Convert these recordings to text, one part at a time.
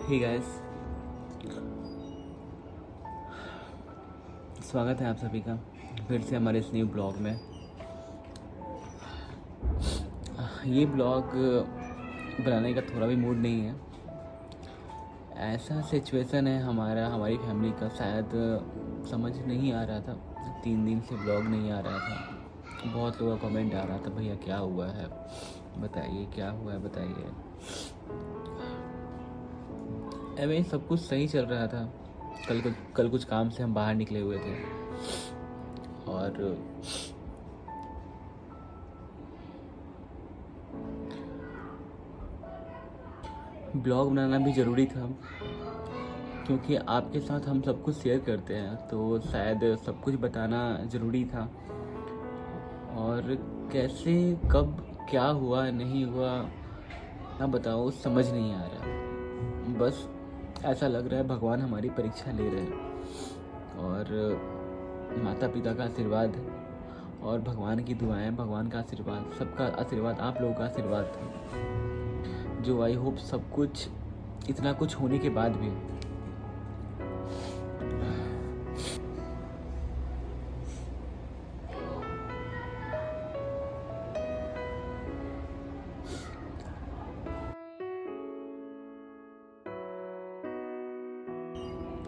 Hey guys, स्वागत है आप सभी का फिर से हमारे इस न्यू ब्लॉग में। ये ब्लॉग बनाने का थोड़ा भी मूड नहीं है। ऐसा सिचुएशन है हमारी फैमिली का, शायद समझ नहीं आ रहा था। 3 दिन से ब्लॉग नहीं आ रहा था। बहुत लोगों का कमेंट आ रहा था, भैया क्या हुआ है बताइए, क्या हुआ है बताइए। एवं सब कुछ सही चल रहा था। कल कुछ काम से हम बाहर निकले हुए थे और ब्लॉग बनाना भी ज़रूरी था, क्योंकि आपके साथ हम सब कुछ शेयर करते हैं, तो शायद सब कुछ बताना ज़रूरी था। और कैसे कब क्या हुआ नहीं हुआ ना बताओ, समझ नहीं आ रहा। बस ऐसा लग रहा है भगवान हमारी परीक्षा ले रहे हैं, और माता पिता का आशीर्वाद और भगवान की दुआएं, भगवान का आशीर्वाद, सबका आशीर्वाद, आप लोगों का आशीर्वाद था, जो आई होप सब कुछ इतना कुछ होने के बाद भी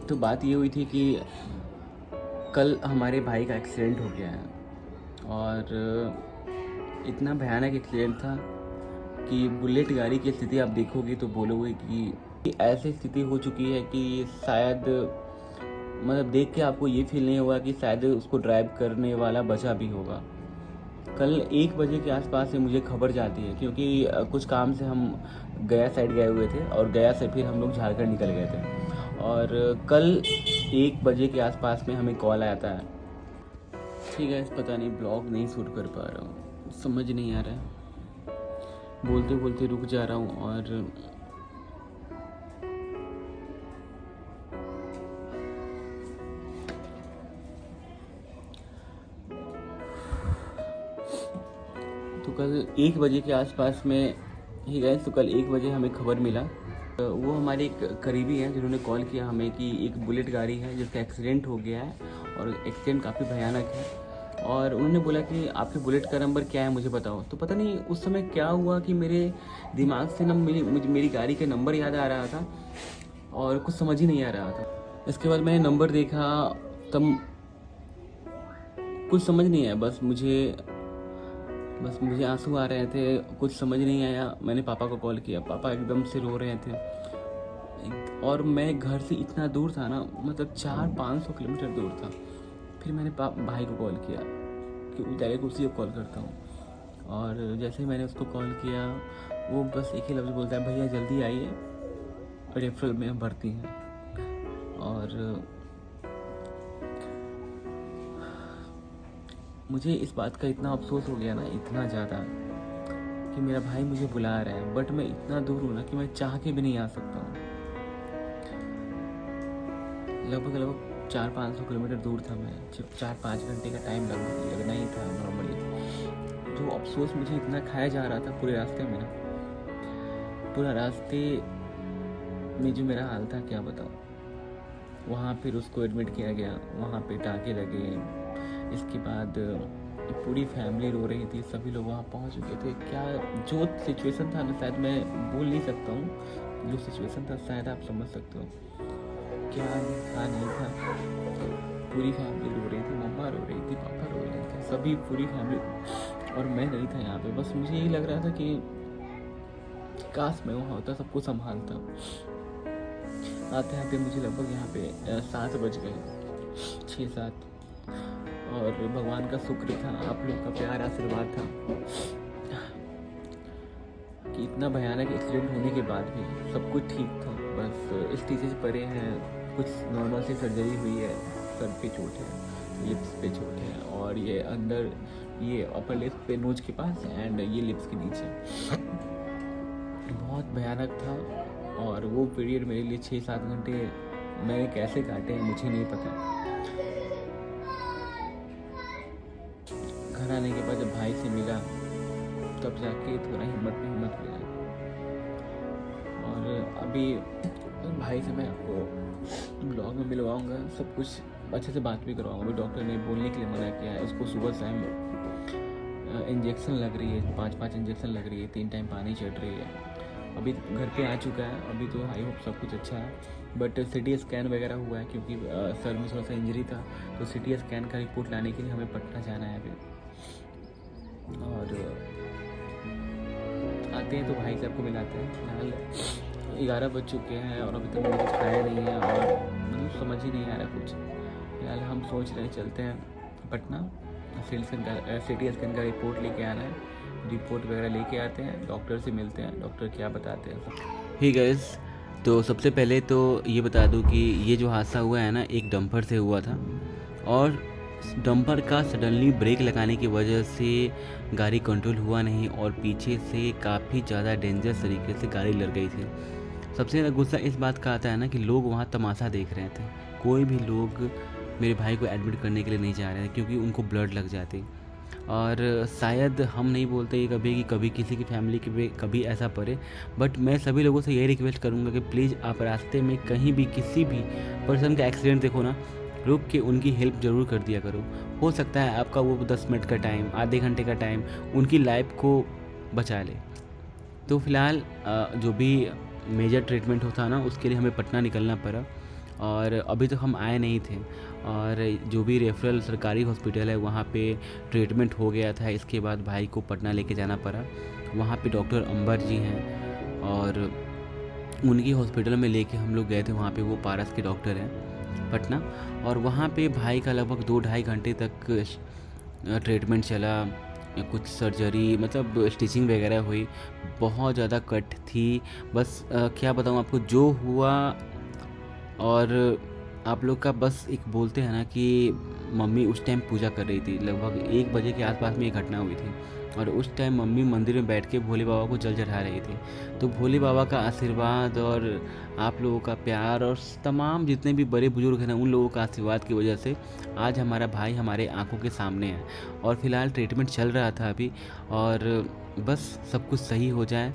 तो बात ये हुई थी कि कल हमारे भाई का एक्सीडेंट हो गया है, और इतना भयानक एक्सीडेंट था कि बुलेट गाड़ी की स्थिति आप देखोगे तो बोलोगे कि ऐसी स्थिति हो चुकी है कि शायद, मतलब देख के आपको ये फील नहीं होगा कि शायद उसको ड्राइव करने वाला बचा भी होगा। कल 1 बजे के आसपास से मुझे खबर जाती है, क्योंकि कुछ काम से हम गया साइड गए हुए थे और गया से फिर हम लोग झारखंड निकल गए थे, और कल 1 बजे के आसपास में हमें कॉल आया था। ठीक है, पता नहीं ब्लॉग नहीं शूट कर पा रहा हूँ, समझ नहीं आ रहा है, बोलते बोलते रुक जा रहा हूँ। और तो कल 1 बजे के आसपास में ही गए, तो कल 1 बजे हमें खबर मिला। वो हमारे एक करीबी हैं जिन्होंने कॉल किया हमें कि एक बुलेट गाड़ी है जिसका एक्सीडेंट हो गया है, और एक्सीडेंट काफ़ी भयानक है। और उन्होंने बोला कि आपके बुलेट का नंबर क्या है मुझे बताओ। तो पता नहीं उस समय क्या हुआ कि मेरे दिमाग से ना मेरी गाड़ी का नंबर याद आ रहा था, और कुछ समझ ही नहीं आ रहा था। इसके बाद मैंने नंबर देखा, तब कुछ समझ नहीं आया। बस मुझे आंसू आ रहे थे, कुछ समझ नहीं आया। मैंने पापा को कॉल किया, पापा एकदम से रो रहे थे। और मैं घर से इतना दूर था ना, मतलब 400-500 किलोमीटर दूर था। फिर मैंने भाई को कॉल किया कि डायरेक्ट उसी को कॉल करता हूँ। और जैसे ही मैंने उसको कॉल किया, वो बस एक ही लफ्ज़ बोलता है, भैया जल्दी आइए, रेफरल में भर्ती हैं। और मुझे इस बात का इतना अफसोस हो गया ना, इतना ज़्यादा, कि मेरा भाई मुझे बुला रहा है, बट मैं इतना दूर हूँ ना कि मैं चाह के भी नहीं आ सकता हूँ। लगभग 400-500 किलोमीटर दूर था मैं, सिर्फ 4-5 घंटे का टाइम लगना ही था नॉर्मली। जो अफसोस मुझे इतना खाया जा रहा था पूरे रास्ते में ना, पूरा रास्ते में जो मेरा हाल था क्या बताऊँ। वहाँ फिर उसको एडमिट किया गया, वहाँ पे टाँके लगे। इसके बाद पूरी फैमिली रो रही थी, सभी लोग वहाँ पहुँच चुके थे। क्या जो सिचुएशन था ना, शायद मैं बोल नहीं सकता हूँ। जो सिचुएशन था शायद आप समझ सकते हो, क्या था नहीं था। पूरी फैमिली रो रही थी, मम्मा रो रही थी, पापा रो रहे थे, सभी पूरी फैमिली, और मैं नहीं था यहाँ पे। बस मुझे यही लग रहा था कि काश मैं वहाँ होता, सबको संभालता। आते आते मुझे लगभग यहाँ पे 7 बज गए, 6-7। और भगवान का शुक्र था, आप लोग का प्यार आशीर्वाद था कि इतना भयानक एक्सीडेंट होने के बाद भी सब कुछ ठीक था। बस स्टिचेज पड़े हैं, कुछ नॉर्मल सी सर्जरी हुई है, सर पे चोट है, लिप्स पे चोट है, और ये अंदर, ये अपर लिप्स पे नोज के पास, एंड ये लिप्स के नीचे। बहुत भयानक था। और वो पीरियड मेरे लिए 6-7 घंटे मैंने कैसे काटे हैं मुझे नहीं पता। घर आने के बाद जब भाई से मिला, तब जाके थोड़ा हिम्मत मिला। और अभी भाई से मैं आपको ब्लॉग में मिलवाऊंगा, सब कुछ अच्छे से बात भी करवाऊंगा। अभी डॉक्टर ने बोलने के लिए मना किया है, उसको सुबह शाम इंजेक्शन लग रही है, 5-5 इंजेक्शन लग रही है, 3 टाइम पानी चढ़ रही है। अभी घर पे आ चुका है, अभी तो आई होप सब कुछ अच्छा है, बट सिटी स्कैन वगैरह हुआ है क्योंकि सर में थोड़ा सा इंजरी था, तो सिटी स्कैन का रिपोर्ट लाने के लिए हमें पटना जाना है अभी। और आते हैं तो भाई साहब को मिलाते हैं। फिलहाल 11 बज चुके हैं और अभी तक मैंने कुछ खाया नहीं है और मतलब समझ ही नहीं आ रहा कुछ। फिलहाल हम सोच रहे हैं चलते हैं पटना, सिटी स्कैन का रिपोर्ट लेके आना है, रिपोर्ट वगैरह लेके आते हैं, डॉक्टर से मिलते हैं, डॉक्टर क्या बताते हैं सब। ही गाइस, तो सबसे पहले तो ये बता दूं कि ये जो हादसा हुआ है ना, एक डंपर से हुआ था और डंपर का सडनली ब्रेक लगाने की वजह से गाड़ी कंट्रोल हुआ नहीं और पीछे से काफ़ी ज़्यादा डेंजरस तरीके से गाड़ी लग गई थी। सबसे ज़्यादा गुस्सा इस बात का आता है ना कि लोग वहाँ तमाशा देख रहे थे, कोई भी लोग मेरे भाई को एडमिट करने के लिए नहीं जा रहे थे क्योंकि उनको ब्लड लग जाती। और शायद हम नहीं बोलते कभी कि कभी किसी की फैमिली के पे कभी ऐसा पड़े, बट मैं सभी लोगों से यही रिक्वेस्ट करूँगा कि प्लीज़ आप रास्ते में कहीं भी किसी भी पर्सन का एक्सीडेंट देखो ना, रुक के उनकी हेल्प ज़रूर कर दिया करो। हो सकता है आपका वो 10 मिनट का टाइम, आधे घंटे का टाइम उनकी लाइफ को बचा ले। तो फ़िलहाल जो भी मेजर ट्रीटमेंट होता ना उसके लिए हमें पटना निकलना पड़ा और अभी तक हम आए नहीं थे। और जो भी रेफरल सरकारी हॉस्पिटल है वहाँ पे ट्रीटमेंट हो गया था। इसके बाद भाई को पटना लेके जाना पड़ा। वहाँ पे डॉक्टर अंबर जी हैं और उनकी हॉस्पिटल में लेके हम लोग गए थे। वहाँ पे वो पारस के डॉक्टर हैं पटना, और वहाँ पे भाई का लगभग 2-2.5 घंटे तक ट्रीटमेंट चला। कुछ सर्जरी मतलब स्टिचिंग वगैरह हुई, बहुत ज़्यादा कट थी। बस क्या बताऊँ आपको जो हुआ। और आप लोग का बस एक बोलते हैं ना कि मम्मी उस टाइम पूजा कर रही थी, लगभग 1 बजे के आसपास में ये घटना हुई थी और उस टाइम मम्मी मंदिर में बैठ के भोले बाबा को जल चढ़ा रही थी। तो भोले बाबा का आशीर्वाद और आप लोगों का प्यार और तमाम जितने भी बड़े बुजुर्ग हैं ना, उन लोगों का आशीर्वाद की वजह से आज हमारा भाई हमारे आंखों के सामने है। और फिलहाल ट्रीटमेंट चल रहा था अभी, और बस सब कुछ सही हो जाए।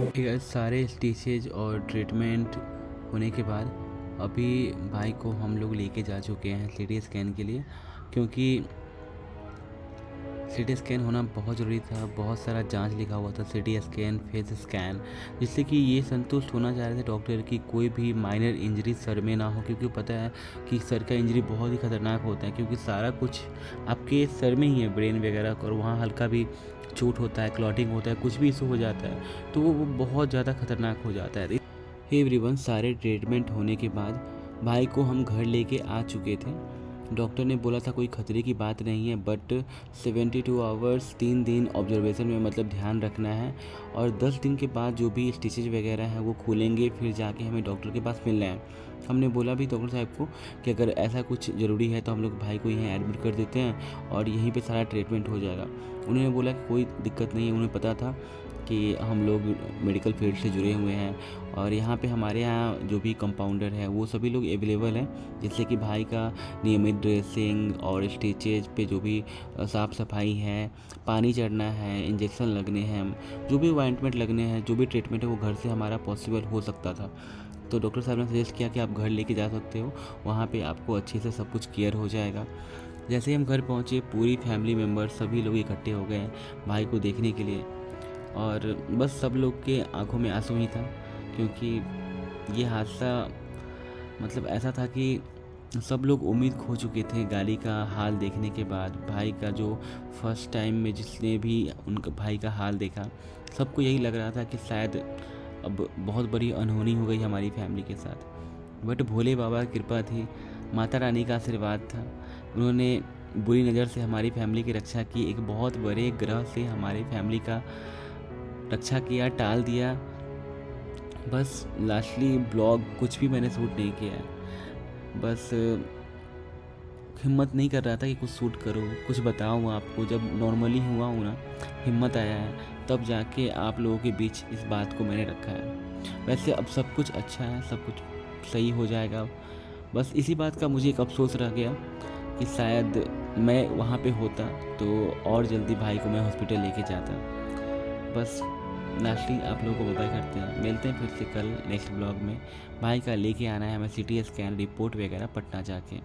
ठीक है, सारे स्टिचेज और ट्रीटमेंट होने के बाद अभी भाई को हम लोग लेके जा चुके हैं सिटी स्कैन के लिए, क्योंकि सिटी स्कैन होना बहुत ज़रूरी था। बहुत सारा जांच लिखा हुआ था, सिटी स्कैन, फेस स्कैन, जिससे कि ये संतुष्ट होना चाह रहे थे डॉक्टर की कोई भी माइनर इंजरी सर में ना हो, क्योंकि पता है कि सर का इंजरी बहुत ही ख़तरनाक होता है, क्योंकि सारा कुछ आपके सर में ही है, ब्रेन वगैरह, और वहाँ हल्का भी चोट होता है, क्लॉटिंग होता है, कुछ भी इशू हो जाता है तो वो बहुत ज़्यादा खतरनाक हो जाता है। हे एवरीवन, सारे ट्रीटमेंट होने के बाद भाई को हम घर लेके आ चुके थे। डॉक्टर ने बोला था कोई खतरे की बात नहीं है, बट 72 आवर्स 3 दिन ऑब्जर्वेशन में मतलब ध्यान रखना है, और 10 दिन के बाद जो भी स्टिचेज वगैरह हैं वो खुलेंगे, फिर जाके हमें डॉक्टर के पास मिलना है। हमने बोला भी डॉक्टर साहब को कि अगर ऐसा कुछ ज़रूरी है तो हम लोग भाई को यहीं एडमिट कर देते हैं और यहीं पे सारा ट्रीटमेंट हो जाएगा। उन्होंने बोला कि कोई दिक्कत नहीं है, उन्हें पता था कि हम लोग मेडिकल फील्ड से जुड़े हुए हैं और यहाँ पे हमारे यहाँ जो भी कंपाउंडर है वो सभी लोग अवेलेबल हैं, जिससे कि भाई का नियमित ड्रेसिंग और स्टिचेज पे जो भी साफ़ सफाई है, पानी चढ़ना है, इंजेक्शन लगने हैं, जो भी ऑइंटमेंट लगने हैं, जो भी ट्रीटमेंट है वो घर से हमारा पॉसिबल हो सकता था। तो डॉक्टर साहब ने सजेस्ट किया कि आप घर लेके जा सकते हो, वहाँ पे आपको अच्छे से सब कुछ केयर हो जाएगा। जैसे ही हम घर पहुँचे, पूरी फैमिली मेम्बर सभी लोग इकट्ठे हो गए भाई को देखने के लिए, और बस सब लोग के आंखों में आंसू ही था, क्योंकि ये हादसा मतलब ऐसा था कि सब लोग उम्मीद खो चुके थे गाड़ी का हाल देखने के बाद। भाई का जो फर्स्ट टाइम में जिसने भी उनका भाई का हाल देखा, सबको यही लग रहा था कि शायद अब बहुत बड़ी अनहोनी हो गई हमारी फैमिली के साथ। बट भोले बाबा की कृपा थी, माता रानी का आशीर्वाद था, उन्होंने बुरी नज़र से हमारी फैमिली की रक्षा की, एक बहुत बड़े ग्रह से हमारी फैमिली का रक्षा किया, टाल दिया। बस लास्टली ब्लॉग कुछ भी मैंने शूट नहीं किया है, बस हिम्मत नहीं कर रहा था कि कुछ शूट करूँ, कुछ बताऊँ आपको। जब नॉर्मली हुआ हूँ ना, हिम्मत आया है, तब जाके आप लोगों के बीच इस बात को मैंने रखा है। वैसे अब सब कुछ अच्छा है, सब कुछ सही हो जाएगा। बस इसी बात का मुझे एक अफ़सोस रह गया कि शायद मैं वहाँ पे होता तो और जल्दी भाई को मैं हॉस्पिटल लेके जाता। बस लास्टली आप लोगों को बाय करते हैं, मिलते हैं फिर से कल नेक्स्ट ब्लॉग में। भाई का लेके आना है हमें सिटी स्कैन रिपोर्ट वगैरह पटना जाके।